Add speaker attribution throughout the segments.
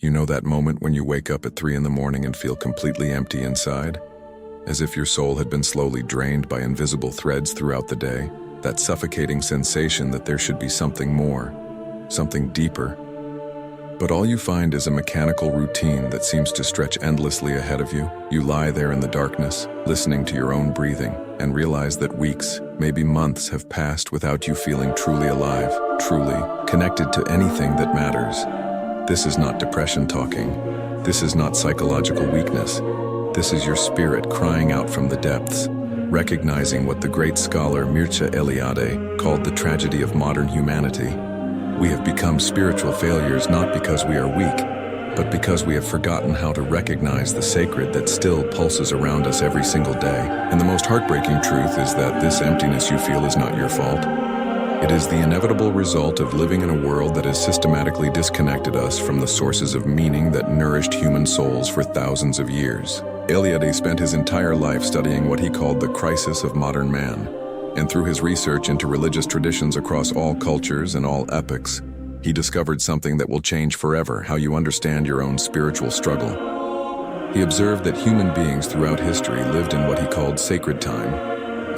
Speaker 1: You know that moment when you wake up at 3 in the morning and feel completely empty inside? As if your soul had been slowly drained by invisible threads throughout the day? That suffocating sensation that there should be something more, something deeper. But all you find is a mechanical routine that seems to stretch endlessly ahead of you. You lie there in the darkness, listening to your own breathing, and realize that weeks, maybe months, have passed without you feeling truly alive, truly connected to anything that matters. This is not depression talking. This is not psychological weakness. This is your spirit crying out from the depths, recognizing what the great scholar Mircea Eliade called the tragedy of modern humanity. We have become spiritual failures not because we are weak, but because we have forgotten how to recognize the sacred that still pulses around us every single day. And the most heartbreaking truth is that this emptiness you feel is not your fault. It is the inevitable result of living in a world that has systematically disconnected us from the sources of meaning that nourished human souls for thousands of years. Eliade spent his entire life studying what he called the crisis of modern man. And through his research into religious traditions across all cultures and all epochs, he discovered something that will change forever how you understand your own spiritual struggle. He observed that human beings throughout history lived in what he called sacred time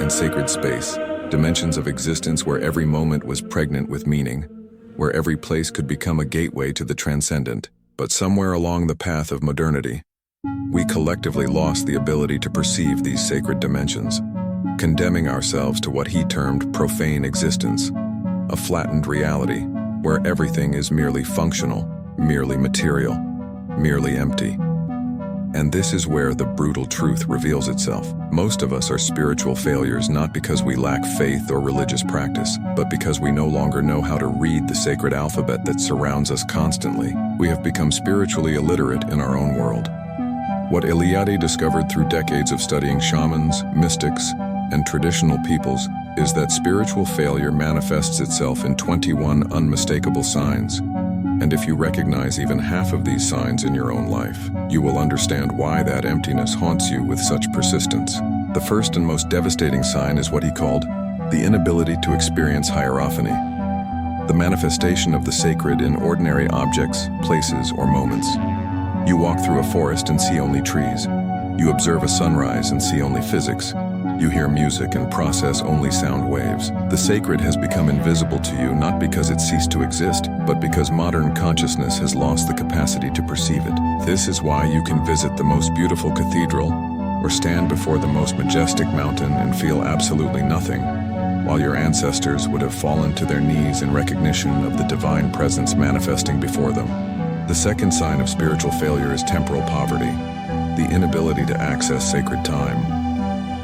Speaker 1: and sacred space, dimensions of existence where every moment was pregnant with meaning, where every place could become a gateway to the transcendent. But somewhere along the path of modernity, we collectively lost the ability to perceive these sacred dimensions, condemning ourselves to what he termed profane existence, a flattened reality where everything is merely functional, merely material, merely empty. And this is where the brutal truth reveals itself. Most of us are spiritual failures not because we lack faith or religious practice, but because we no longer know how to read the sacred alphabet that surrounds us constantly. We have become spiritually illiterate in our own world. What Eliade discovered through decades of studying shamans, mystics, and traditional peoples is that spiritual failure manifests itself in 21 unmistakable signs. And if you recognize even half of these signs in your own life, you will understand why that emptiness haunts you with such persistence. The first and most devastating sign is what he called the inability to experience hierophany, the manifestation of the sacred in ordinary objects, places, or moments. You walk through a forest and see only trees. You observe a sunrise and see only physics. You hear music and process only sound waves. The sacred has become invisible to you not because it ceased to exist, but because modern consciousness has lost the capacity to perceive it. This is why you can visit the most beautiful cathedral or stand before the most majestic mountain and feel absolutely nothing, while your ancestors would have fallen to their knees in recognition of the divine presence manifesting before them. The second sign of spiritual failure is temporal poverty, the inability to access sacred time.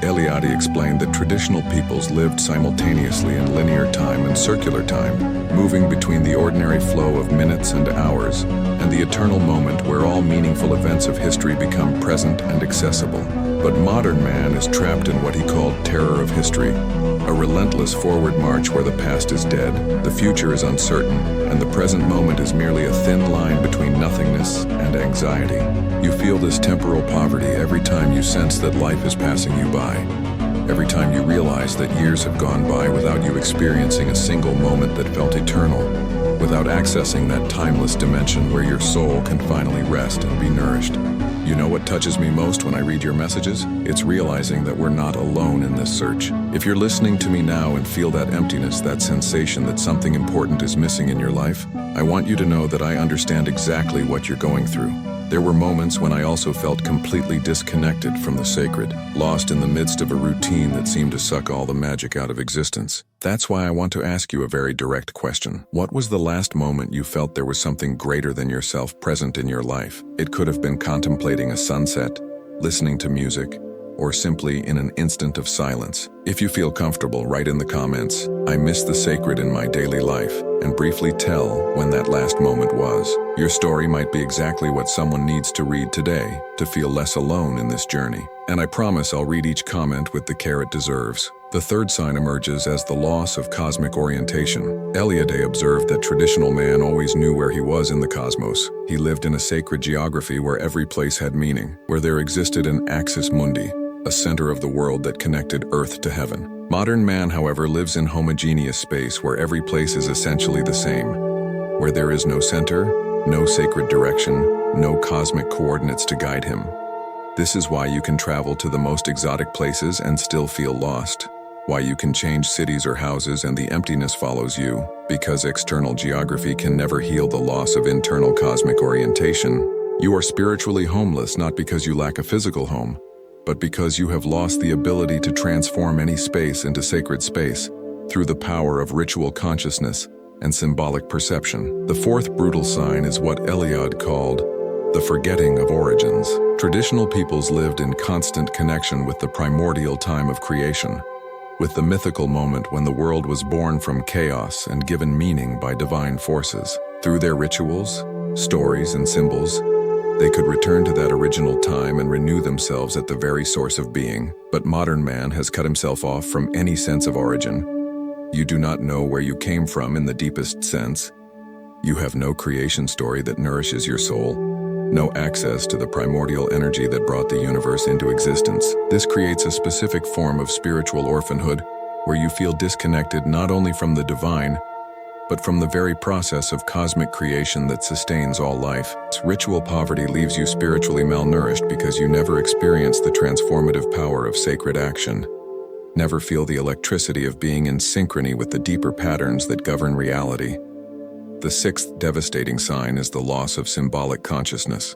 Speaker 1: Eliade explained that traditional peoples lived simultaneously in linear time and circular time, moving between the ordinary flow of minutes and hours and the eternal moment where all meaningful events of history become present and accessible. But modern man is trapped in what he called terror of history, a relentless forward march where the past is dead, the future is uncertain, and the present moment is merely a thin line between nothingness and anxiety. You feel this temporal poverty every time you sense that life is passing you by, every time you realize that years have gone by without you experiencing a single moment that felt eternal, without accessing that timeless dimension where your soul can finally rest and be nourished. You know what touches me most when I read your messages? It's realizing that we're not alone in this search. If you're listening to me now and feel that emptiness, that sensation that something important is missing in your life, I want you to know that I understand exactly what you're going through. There were moments when I also felt completely disconnected from the sacred, lost in the midst of a routine that seemed to suck all the magic out of existence. That's why I want to ask you a very direct question. What was the last moment you felt there was something greater than yourself present in your life? It could have been contemplating a sunset, listening to music, or simply in an instant of silence. If you feel comfortable, write in the comments, "I miss the sacred in my daily life," and briefly tell when that last moment was. Your story might be exactly what someone needs to read today to feel less alone in this journey. And I promise I'll read each comment with the care it deserves. The third sign emerges as the loss of cosmic orientation. Eliade observed that traditional man always knew where he was in the cosmos. He lived in a sacred geography where every place had meaning, where there existed an axis mundi, a center of the world that connected earth to heaven. Modern man, however, lives in homogeneous space where every place is essentially the same, where there is no center, no sacred direction, no cosmic coordinates to guide him. This is why you can travel to the most exotic places and still feel lost. Why you can change cities or houses and the emptiness follows you, because external geography can never heal the loss of internal cosmic orientation. You are spiritually homeless not because you lack a physical home, but because you have lost the ability to transform any space into sacred space through the power of ritual consciousness and symbolic perception. The fourth brutal sign is what Eliade called the forgetting of origins. Traditional peoples lived in constant connection with the primordial time of creation, with the mythical moment when the world was born from chaos and given meaning by divine forces. Through their rituals, stories, and symbols, they could return to that original time and renew themselves at the very source of being. But modern man has cut himself off from any sense of origin. You do not know where you came from in the deepest sense. You have no creation story that nourishes your soul, no access to the primordial energy that brought the universe into existence. This creates a specific form of spiritual orphanhood where you feel disconnected not only from the divine, but from the very process of cosmic creation that sustains all life. Ritual poverty leaves you spiritually malnourished because you never experience the transformative power of sacred action, never feel the electricity of being in synchrony with the deeper patterns that govern reality. The sixth devastating sign is the loss of symbolic consciousness.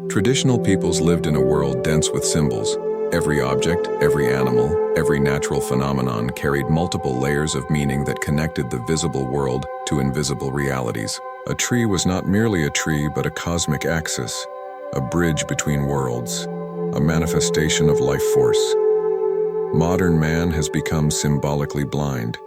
Speaker 1: Traditional peoples lived in a world dense with symbols. Every object, every animal, every natural phenomenon carried multiple layers of meaning that connected the visible world to invisible realities. A tree was not merely a tree but a cosmic axis, a bridge between worlds, a manifestation of life force. Modern man has become symbolically blind.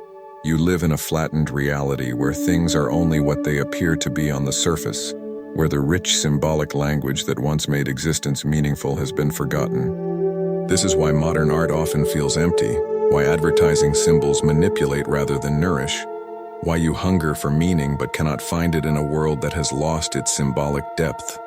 Speaker 1: You live in a flattened reality where things are only what they appear to be on the surface, where the rich symbolic language that once made existence meaningful has been forgotten. This is why modern art often feels empty, why advertising symbols manipulate rather than nourish, why you hunger for meaning but cannot find it in a world that has lost its symbolic depth.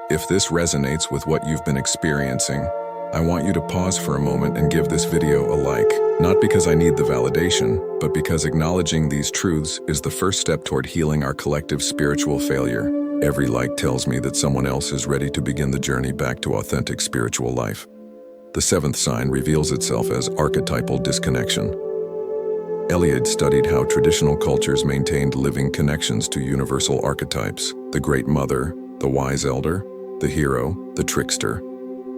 Speaker 1: If this resonates with what you've been experiencing, I want you to pause for a moment and give this video a like, not because I need the validation, but because acknowledging these truths is the first step toward healing our collective spiritual failure. Every like tells me that someone else is ready to begin the journey back to authentic spiritual life. The seventh sign reveals itself as archetypal disconnection. Eliade studied how traditional cultures maintained living connections to universal archetypes: the great mother, the wise elder, the hero, the trickster.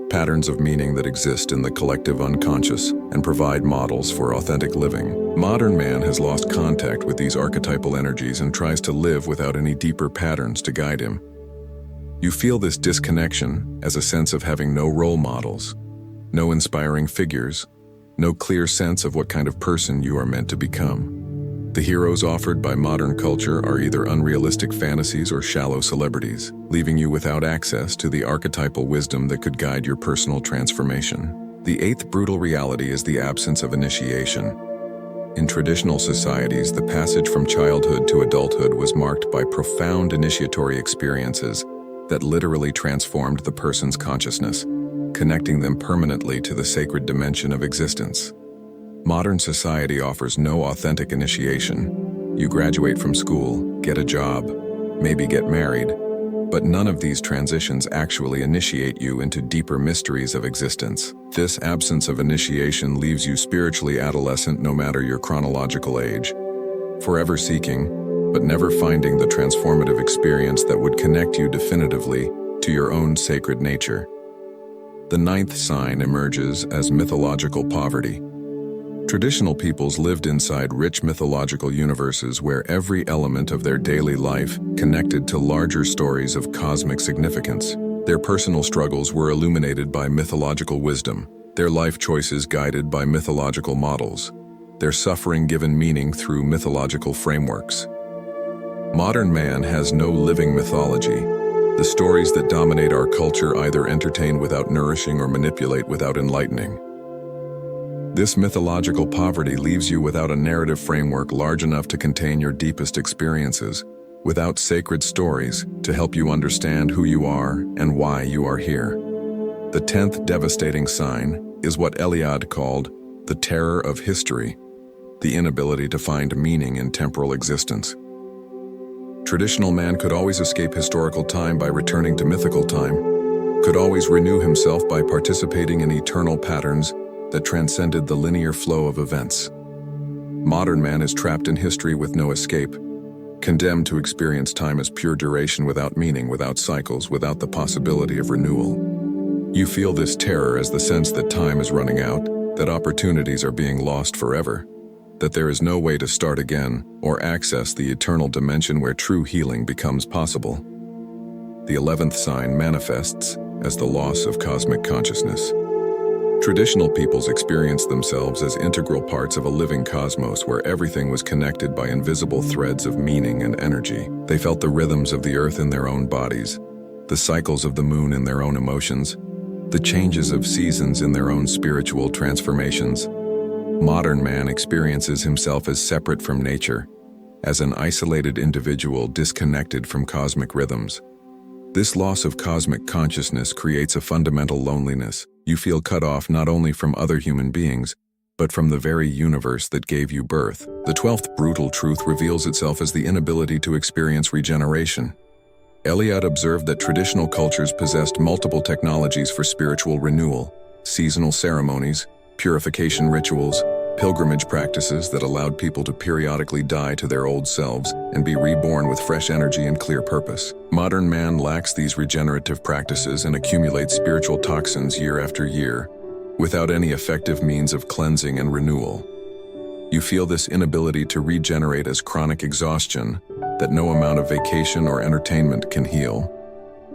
Speaker 1: Patterns of meaning that exist in the collective unconscious and provide models for authentic living. Modern man has lost contact with these archetypal energies and tries to live without any deeper patterns to guide him. You feel this disconnection as a sense of having no role models, no inspiring figures, no clear sense of what kind of person you are meant to become. The heroes offered by modern culture are either unrealistic fantasies or shallow celebrities, leaving you without access to the archetypal wisdom that could guide your personal transformation. The eighth brutal reality is the absence of initiation. In traditional societies, the passage from childhood to adulthood was marked by profound initiatory experiences that literally transformed the person's consciousness, connecting them permanently to the sacred dimension of existence. Modern society offers no authentic initiation. You graduate from school, get a job, maybe get married, but none of these transitions actually initiate you into deeper mysteries of existence. This absence of initiation leaves you spiritually adolescent no matter your chronological age, forever seeking, but never finding the transformative experience that would connect you definitively to your own sacred nature. The ninth sign emerges as mythological poverty. Traditional peoples lived inside rich mythological universes where every element of their daily life connected to larger stories of cosmic significance. Their personal struggles were illuminated by mythological wisdom, their life choices guided by mythological models, their suffering given meaning through mythological frameworks. Modern man has no living mythology. The stories that dominate our culture either entertain without nourishing or manipulate without enlightening. This mythological poverty leaves you without a narrative framework large enough to contain your deepest experiences, without sacred stories to help you understand who you are and why you are here. The 10th devastating sign is what Eliade called the terror of history, the inability to find meaning in temporal existence. Traditional man could always escape historical time by returning to mythical time, could always renew himself by participating in eternal patterns that transcended the linear flow of events. Modern man is trapped in history with no escape, condemned to experience time as pure duration without meaning, without cycles, without the possibility of renewal. You feel this terror as the sense that time is running out, that opportunities are being lost forever, that there is no way to start again or access the eternal dimension where true healing becomes possible. The 11th sign manifests as the loss of cosmic consciousness. Traditional peoples experienced themselves as integral parts of a living cosmos where everything was connected by invisible threads of meaning and energy. They felt the rhythms of the earth in their own bodies, the cycles of the moon in their own emotions, the changes of seasons in their own spiritual transformations. Modern man experiences himself as separate from nature, as an isolated individual disconnected from cosmic rhythms. This loss of cosmic consciousness creates a fundamental loneliness. You feel cut off not only from other human beings, but from the very universe that gave you birth. The 12th brutal truth reveals itself as the inability to experience regeneration. Eliade observed that traditional cultures possessed multiple technologies for spiritual renewal, seasonal ceremonies, purification rituals, pilgrimage practices that allowed people to periodically die to their old selves and be reborn with fresh energy and clear purpose. Modern man lacks these regenerative practices and accumulates spiritual toxins year after year, without any effective means of cleansing and renewal. You feel this inability to regenerate as chronic exhaustion that no amount of vacation or entertainment can heal,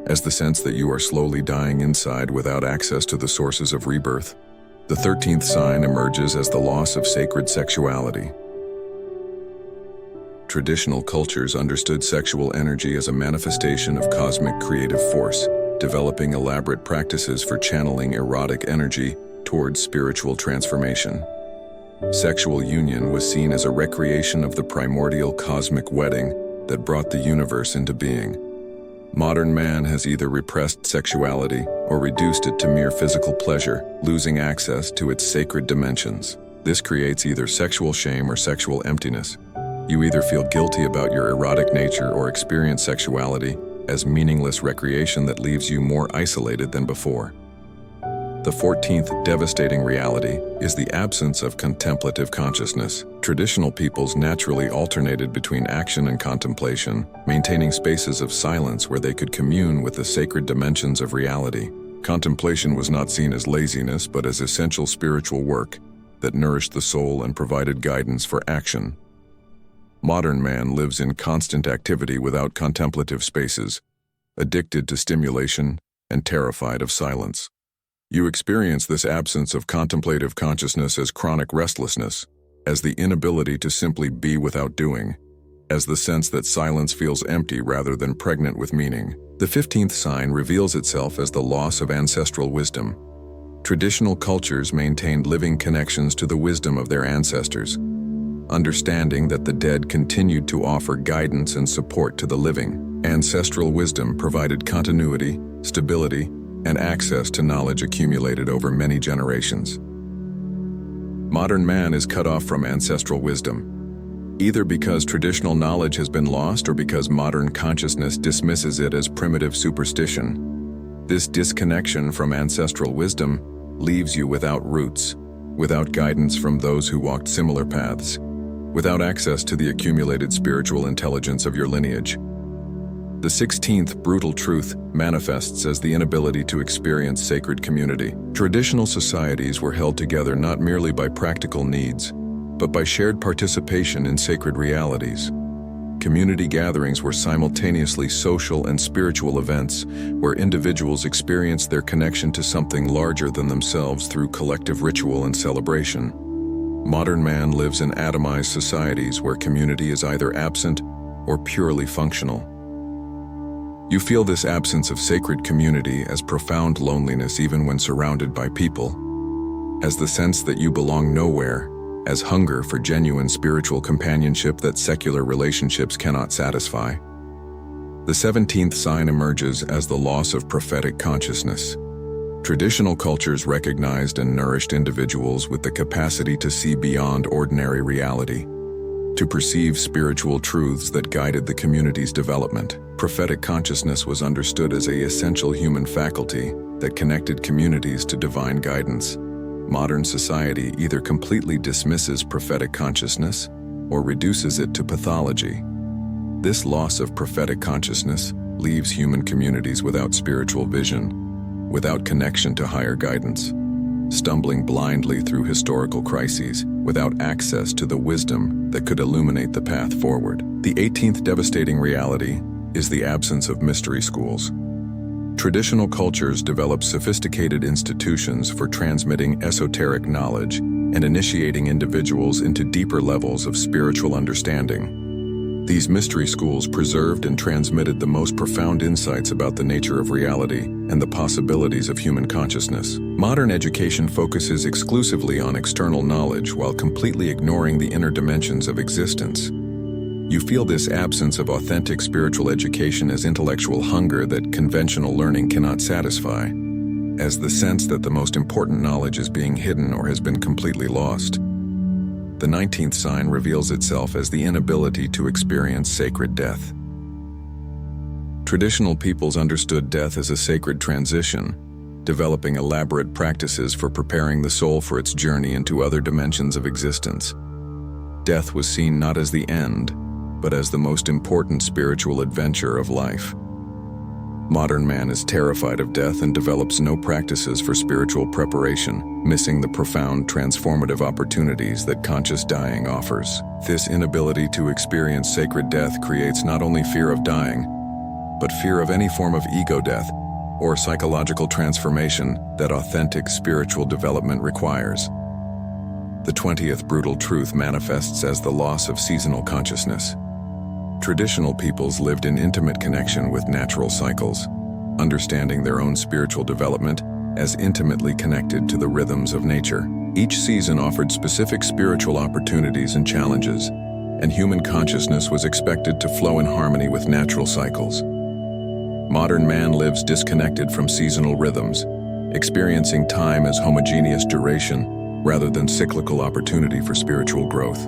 Speaker 1: as the sense that you are slowly dying inside without access to the sources of rebirth. The 13th sign emerges as the loss of sacred sexuality. Traditional cultures understood sexual energy as a manifestation of cosmic creative force, developing elaborate practices for channeling erotic energy towards spiritual transformation. Sexual union was seen as a recreation of the primordial cosmic wedding that brought the universe into being. Modern man has either repressed sexuality or reduced it to mere physical pleasure, losing access to its sacred dimensions. This creates either sexual shame or sexual emptiness. You either feel guilty about your erotic nature or experience sexuality as meaningless recreation that leaves you more isolated than before. The 14th devastating reality is the absence of contemplative consciousness. Traditional peoples naturally alternated between action and contemplation, maintaining spaces of silence where they could commune with the sacred dimensions of reality. Contemplation was not seen as laziness, but as essential spiritual work that nourished the soul and provided guidance for action. Modern man lives in constant activity without contemplative spaces, addicted to stimulation and terrified of silence. You experience this absence of contemplative consciousness as chronic restlessness, as the inability to simply be without doing, as the sense that silence feels empty rather than pregnant with meaning. The 15th sign reveals itself as the loss of ancestral wisdom. Traditional cultures maintained living connections to the wisdom of their ancestors, understanding that the dead continued to offer guidance and support to the living. Ancestral wisdom provided continuity, stability, and access to knowledge accumulated over many generations. Modern man is cut off from ancestral wisdom, either because traditional knowledge has been lost or because modern consciousness dismisses it as primitive superstition. This disconnection from ancestral wisdom leaves you without roots, without guidance from those who walked similar paths, without access to the accumulated spiritual intelligence of your lineage. The 16th brutal truth manifests as the inability to experience sacred community. Traditional societies were held together not merely by practical needs, but by shared participation in sacred realities. Community gatherings were simultaneously social and spiritual events where individuals experienced their connection to something larger than themselves through collective ritual and celebration. Modern man lives in atomized societies where community is either absent or purely functional. You feel this absence of sacred community as profound loneliness even when surrounded by people, as the sense that you belong nowhere, as hunger for genuine spiritual companionship that secular relationships cannot satisfy. The 17th sign emerges as the loss of prophetic consciousness. Traditional cultures recognized and nourished individuals with the capacity to see beyond ordinary reality. to perceive spiritual truths that guided the community's development. Prophetic consciousness was understood as an essential human faculty that connected communities to divine guidance. Modern society either completely dismisses prophetic consciousness or reduces it to pathology. This loss of prophetic consciousness leaves human communities without spiritual vision, without connection to higher guidance, stumbling blindly through historical crises without access to the wisdom that could illuminate the path forward. The 18th devastating reality is the absence of mystery schools. Traditional cultures develop sophisticated institutions for transmitting esoteric knowledge and initiating individuals into deeper levels of spiritual understanding. These mystery schools preserved and transmitted the most profound insights about the nature of reality and the possibilities of human consciousness. Modern education focuses exclusively on external knowledge while completely ignoring the inner dimensions of existence. You feel this absence of authentic spiritual education as intellectual hunger that conventional learning cannot satisfy, as the sense that the most important knowledge is being hidden or has been completely lost. The 19th sign reveals itself as the inability to experience sacred death. Traditional peoples understood death as a sacred transition, developing elaborate practices for preparing the soul for its journey into other dimensions of existence. Death was seen not as the end, but as the most important spiritual adventure of life. Modern man is terrified of death and develops no practices for spiritual preparation, missing the profound transformative opportunities that conscious dying offers. This inability to experience sacred death creates not only fear of dying, but fear of any form of ego death or psychological transformation that authentic spiritual development requires. The 20th brutal truth manifests as the loss of seasonal consciousness. Traditional peoples lived in intimate connection with natural cycles, understanding their own spiritual development as intimately connected to the rhythms of nature. Each season offered specific spiritual opportunities and challenges, and human consciousness was expected to flow in harmony with natural cycles. Modern man lives disconnected from seasonal rhythms, experiencing time as homogeneous duration rather than cyclical opportunity for spiritual growth.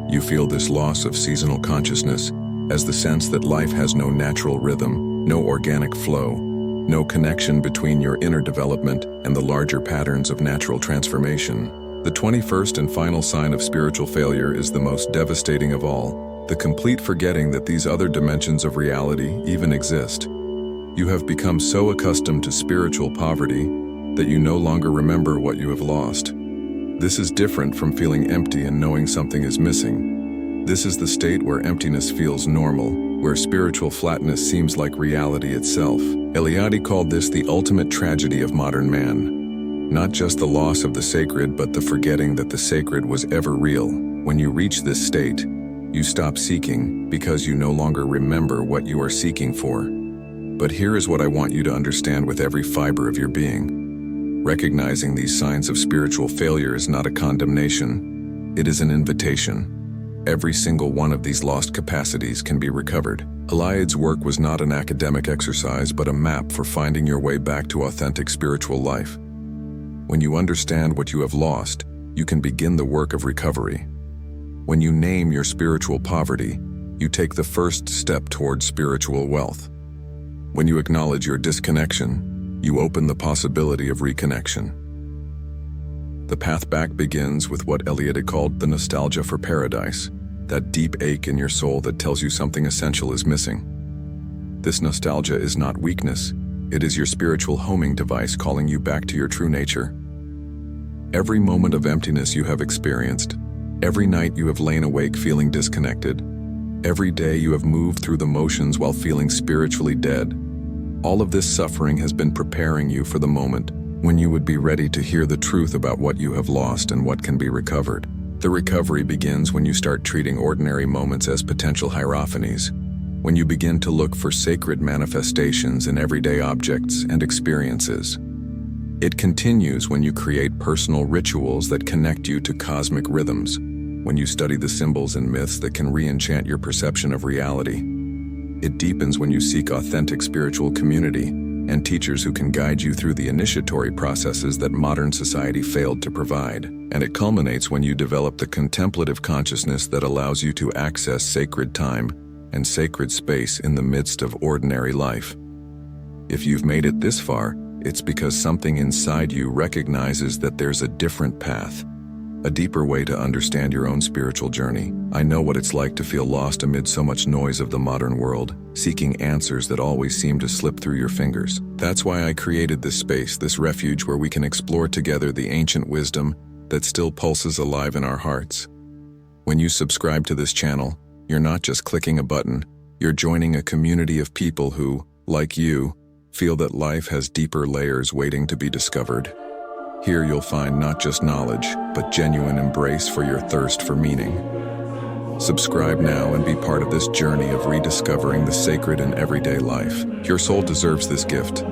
Speaker 1: You feel this loss of seasonal consciousness as the sense that life has no natural rhythm, no organic flow, no connection between your inner development and the larger patterns of natural transformation. The 21st and final sign of spiritual failure is the most devastating of all, the complete forgetting that these other dimensions of reality even exist. You have become so accustomed to spiritual poverty that you no longer remember what you have lost. This is different from feeling empty and knowing something is missing. This is the state where emptiness feels normal, where spiritual flatness seems like reality itself. Eliade called this the ultimate tragedy of modern man. Not just the loss of the sacred, but the forgetting that the sacred was ever real. When you reach this state, you stop seeking because you no longer remember what you are seeking for. But here is what I want you to understand with every fiber of your being. Recognizing these signs of spiritual failure is not a condemnation, it is an invitation. Every single one of these lost capacities can be recovered. Eliade's work was not an academic exercise, but a map for finding your way back to authentic spiritual life. When you understand what you have lost, you can begin the work of recovery. When you name your spiritual poverty, you take the first step towards spiritual wealth. When you acknowledge your disconnection, you open the possibility of reconnection. The path back begins with what Eliade called the nostalgia for paradise, that deep ache in your soul that tells you something essential is missing. This nostalgia is not weakness, it is your spiritual homing device calling you back to your true nature. Every moment of emptiness you have experienced, every night you have lain awake feeling disconnected, every day you have moved through the motions while feeling spiritually dead, all of this suffering has been preparing you for the moment when you would be ready to hear the truth about what you have lost and what can be recovered. The recovery begins when you start treating ordinary moments as potential hierophanies, when you begin to look for sacred manifestations in everyday objects and experiences. It continues when you create personal rituals that connect you to cosmic rhythms, when you study the symbols and myths that can re-enchant your perception of reality. It deepens when you seek authentic spiritual community, and teachers who can guide you through the initiatory processes that modern society failed to provide. And it culminates when you develop the contemplative consciousness that allows you to access sacred time and sacred space in the midst of ordinary life. If you've made it this far, it's because something inside you recognizes that there's a different path, a deeper way to understand your own spiritual journey. I know what it's like to feel lost amid so much noise of the modern world, seeking answers that always seem to slip through your fingers. That's why I created this space, this refuge where we can explore together the ancient wisdom that still pulses alive in our hearts. When you subscribe to this channel, you're not just clicking a button, you're joining a community of people who, like you, feel that life has deeper layers waiting to be discovered. Here you'll find not just knowledge, but genuine embrace for your thirst for meaning. Subscribe now and be part of this journey of rediscovering the sacred in everyday life. Your soul deserves this gift.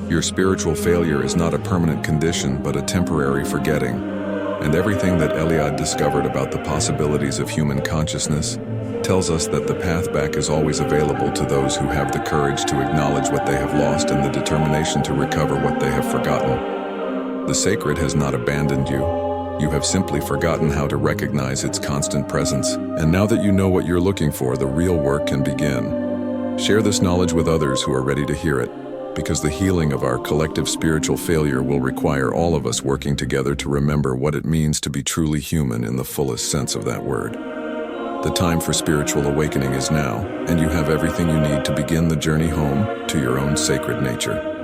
Speaker 1: Your spiritual failure is not a permanent condition, but a temporary forgetting. And everything that Eliade discovered about the possibilities of human consciousness tells us that the path back is always available to those who have the courage to acknowledge what they have lost and the determination to recover what they have forgotten. The sacred has not abandoned you. You have simply forgotten how to recognize its constant presence. And now that you know what you're looking for, the real work can begin. Share this knowledge with others who are ready to hear it, because the healing of our collective spiritual failure will require all of us working together to remember what it means to be truly human in the fullest sense of that word. The time for spiritual awakening is now, and you have everything you need to begin the journey home to your own sacred nature.